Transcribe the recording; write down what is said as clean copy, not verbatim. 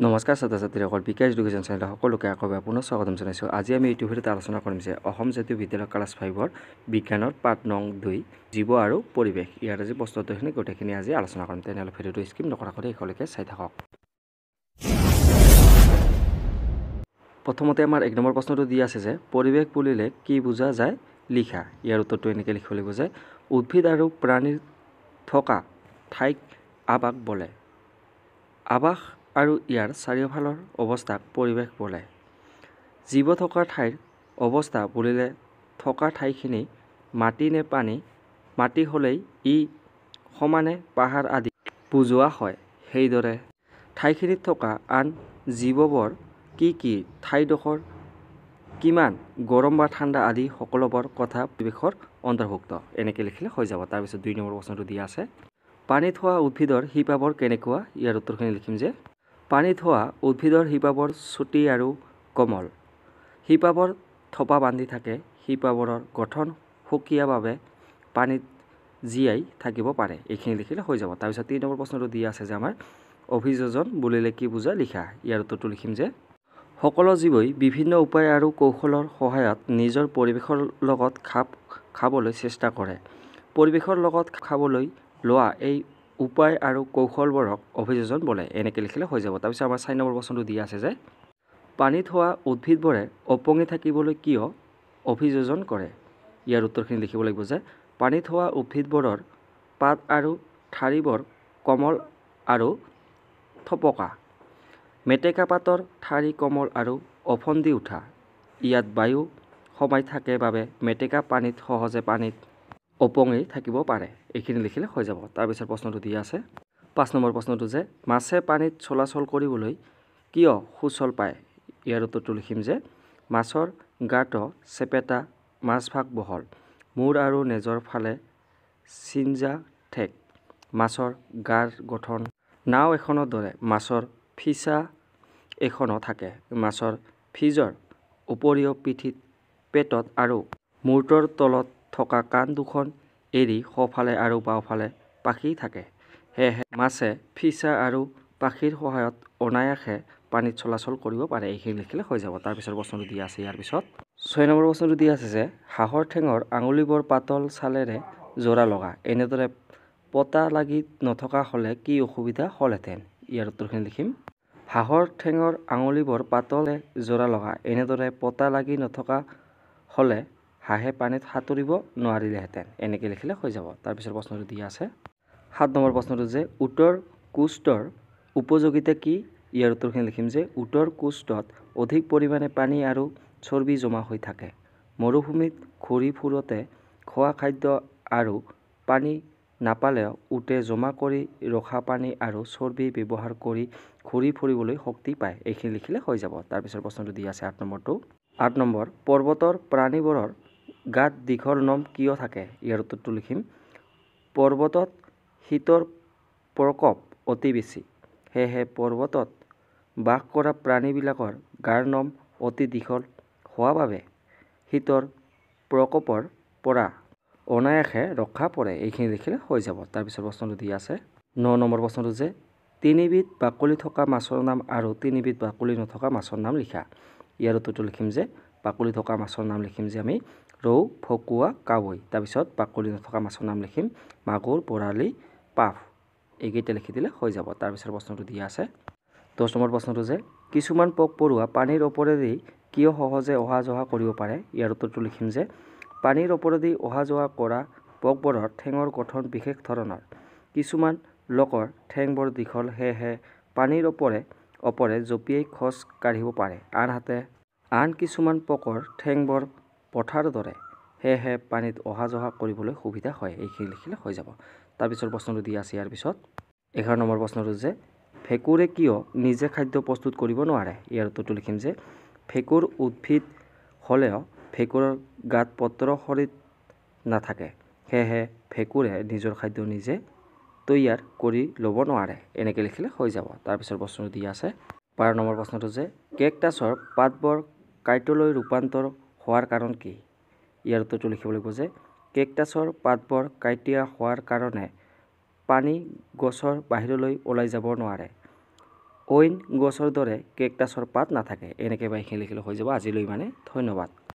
নমস্কাৰ ছাত্ৰ-ছাত্ৰীসকল, বিকাশ এডুকেশ্যন চেনেলৰ সকলোকে আকৌ পুনৰ স্বাগতম জনাইছোঁ। আজি আমি এইটো ভিডিঅ'ত আলোচনা কৰিম যে অসম জাতীয় বিদ্যালয় ক্লাছ 5ৰ বিজ্ঞানৰ পাঠ নং 2 জীৱ আৰু পৰিৱেশ ইয়াৰ আজি প্ৰশ্নোত্তৰখিনি গোটেইখিনি আজি আলোচনা কৰিম। তেনেহ'লে ভিডিঅ'টো স্কিপ নকৰাকৈ একেলগে চাই থাকক। প্ৰথমতে আমাৰ 1 নম্বৰ প্ৰশ্নটো দি আছে যে পৰিৱেশ বুলিলে কি বুজা যায় লিখা। ইয়াৰ উত্তৰটো এনেকৈ লিখিব লাগিব যে উদ্ভিদ আৰু প্ৰাণীৰ থকা ঠাইক আৱাস বোলে। আৱাস আৰু ইয়াৰ চাৰিওফালৰ অৱস্থাক পৰিৱেশ বোলে। জীৱ থকা ঠাইৰ অৱস্থা বুলিলে থকা ঠাইখিনি মাটি নে পানী, মাটি হ'লেই ই সমানে পাহাৰ আদি বুজোৱা হয়। সেইদৰে ঠাইখিনিত থকা আন জীৱবোৰ কি ঠাইডোখৰ কিমান গৰম বা ঠাণ্ডা আদি সকলোবোৰ কথা পৰিৱেশৰ অন্তৰ্ভুক্ত। এনেকৈ লিখিলে হৈ যাব। তাৰপিছত 2 নম্বৰ প্ৰশ্নটো দিয়া আছে পানীত হোৱা উদ্ভিদৰ শিপাবোৰ কেনেকুৱা। ইয়াৰ উত্তৰখিনি লিখিম যে পানীত হোৱা উদ্ভিদৰ শিপাবোৰ চুটি আৰু কোমল। শিপাবোৰ থোপা বান্ধি থাকে। শিপাবোৰৰ গঠন সুকীয়াভাৱে পানীত জীয়াই থাকিব পাৰে। এইখিনি লিখিলে হৈ যাব। তাৰপিছত 3 নম্বৰ প্ৰশ্নটো দিয়া আছে যে আমাৰ অভিযোজন বুলিলে কি বুজা লিখা। ইয়াৰ উত্তৰটো লিখিম যে সকলো জীৱই বিভিন্ন উপায় আৰু কৌশলৰ সহায়ত নিজৰ পৰিৱেশৰ লগত খাপ খাবলৈ চেষ্টা কৰে। পৰিৱেশৰ লগত খাবলৈ লোৱা এই উপায় আৰু কৌশলবোৰক অভিযোজন বোলে। এনেকৈ লিখিলে হৈ যাব। তাৰপিছত আমাৰ 4 নম্বৰ প্ৰশ্নটো দিয়া আছে যে পানীত হোৱা উদ্ভিদবোৰে ওপঙি থাকিবলৈ কিয় অভিযোজন কৰে। ইয়াৰ উত্তৰখিনি লিখিব লাগিব যে পানীত হোৱা উদ্ভিদবোৰৰ পাত আৰু ঠাৰিবোৰ কোমল আৰু থপকা। মেটেকা পাতৰ ঠাৰি কোমল আৰু ওফন্দি উঠা। ইয়াত বায়ু সোমাই থাকে বাবে মেটেকা পানীত সহজে পানীত ওপঙি থাকিব পাৰে। এইখিনি লিখিলে হৈ যাব। তাৰপিছত প্ৰশ্নটো দিয়া আছে 5 নম্বৰ প্ৰশ্নটো যে মাছে পানীত চলাচল কৰিবলৈ কিয় সুচল পায়। ইয়াৰ উত্তৰটো লিখিম যে মাছৰ গাটো চেপেটা, মাজভাগ বহল, মূৰ আৰু নেজৰ ফালে চিঞ্জা ঠেক। মাছৰ গাৰ গঠন নাও এখনৰ দৰে। মাছৰ ফিছা এখনো থাকে। মাছৰ ফিজৰ উপৰিও পিঠিত, পেটত আৰু মূৰটোৰ তলত থকা কাণ দুখন এৰি সোঁফালে আৰু বাওঁফালে পাখি থাকে। সেয়েহে মাছে ফিছা আৰু পাখিৰ সহায়ত অনায়াসে পানীত চলাচল কৰিব পাৰে। এইখিনি লিখিলে হৈ যাব। তাৰপিছত প্ৰশ্নটো দিয়া আছে ইয়াৰ পিছত 6 নম্বৰ প্ৰশ্নটো দিয়া আছে যে হাঁহৰ ঠেঙৰ আঙুলিবোৰ পাতল ছালেৰে জোৰা লগা। এনেদৰে পতা লাগি নথকা হ'লে কি অসুবিধা হ'লহেঁতেন। ইয়াৰ উত্তৰখিনি লিখিম হাঁহৰ ঠেঙৰ আঙুলিবোৰ পাতলে জোৰা লগা। এনেদৰে পতা লাগি নথকা হ'লে হাঁহে পানীত সাঁতুৰিব নোৱাৰিলেহেঁতেন। এনেকৈ লিখিলে হৈ যাব। তাৰপিছত প্ৰশ্নটো দিয়া আছে 7 নম্বৰ প্ৰশ্নটো যে উটৰ কোষ্ঠৰ উপযোগিতা কি। ইয়াৰ উত্তৰখিনি লিখিম যে উটৰ কোষ্ঠত অধিক পৰিমাণে পানী আৰু চৰ্বি জমা হৈ থাকে। মৰুভূমিত ঘূৰি ফুৰোঁতে খোৱা খাদ্য আৰু পানী নাপালেও উটে জমা কৰি ৰখা পানী আৰু চৰ্বি ব্যৱহাৰ কৰি ঘূৰি ফুৰিবলৈ শক্তি পায়। এইখিনি লিখিলে হৈ যাব। তাৰপিছত প্ৰশ্নটো দিয়া আছে 8 নম্বৰ পৰ্বতৰ প্ৰাণীবোৰৰ গাত দীঘল নোম কিয় থাকে। ইয়াৰ উত্তৰটো লিখিম পৰ্বতত শীতৰ প্ৰকোপ অতি বেছি। সেয়েহে পৰ্বতত বাস কৰা প্ৰাণীবিলাকৰ গাৰ নোম অতি দীঘল হোৱা বাবে শীতৰ প্ৰকোপৰ পৰা অনায়াসে ৰক্ষা পৰে। এইখিনি লিখিলে হৈ যাব। তাৰপিছত প্ৰশ্নটো দিয়া আছে 9 নম্বৰ প্ৰশ্নটো যে 3বিধ বাকলি থকা মাছৰ নাম আৰু 3বিধ বাকলি নথকা মাছৰ নাম লিখা। ইয়াৰ উত্তৰটো লিখিম যে বাকলি থকা মাছৰ নাম লিখিম যে আমি ৰৌ, ভকুৱা, কাৱৈ। তাৰপিছত বাকলি নথকা মাছৰ নাম লিখিম মাগুৰ, বৰালি, পাভ। এইকেইটা লিখি দিলে হৈ যাব। তাৰপিছত প্ৰশ্নটো দিয়া আছে 10 নম্বৰ প্ৰশ্নটো যে কিছুমান পোক পৰুৱা পানীৰ ওপৰেদি কিয় সহজে অহা যোৱা কৰিব পাৰে। ইয়াৰ উত্তৰটো লিখিম যে পানীৰ ওপৰেদি অহা যোৱা কৰা পোকবোৰৰ ঠেঙৰ গঠন বিশেষ ধৰণৰ। কিছুমান লোকৰ ঠেংবোৰ দীঘল, সেয়েহে পানীৰ ওপৰে জঁপিয়াই খোজ কাঢ়িব পাৰে। আনহাতে আন কিছুমান পোকৰ ঠেংবোৰ পঠাৰ দৰে, সেয়েহে পানীত অহা যোৱা কৰিবলৈ সুবিধা হয়। এইখিনি লিখিলে হৈ যাব। তাৰপিছত প্ৰশ্নটো দিয়া আছে ইয়াৰ পিছত 11 নম্বৰ প্ৰশ্নটো যে ভেঁকুৰে কিয় নিজে খাদ্য প্ৰস্তুত কৰিব নোৱাৰে। ইয়াৰ উত্তৰটো লিখিম যে ভেঁকুৰ উদ্ভিদ হ'লেও ভেঁকুৰৰ গাত পত্ৰ শৰীৰ নাথাকে। সেয়েহে ভেঁকুৰে নিজৰ খাদ্য নিজে তৈয়াৰ কৰি ল'ব নোৱাৰে। এনেকৈ লিখিলে হৈ যাব। তাৰপিছত প্ৰশ্নটো দিয়া আছে 12 নম্বৰ প্ৰশ্নটো যে কেকটাছৰ পাতবোৰ কাঁইটলৈ ৰূপান্তৰ হোৱাৰ কাৰণ কি। ইয়াৰ উত্তৰটো লিখিব লাগিব যে কেকটাছৰ পাতবোৰ কাঁইটীয়া হোৱাৰ কাৰণে পানী গছৰ বাহিৰলৈ ওলাই যাব নোৱাৰে। অইন গছৰ দৰে কেকটাছৰ পাত নাথাকে। এনেকৈ বা এইখিনি লিখিলে হৈ যাব। আজিলৈ ধন্যবাদ।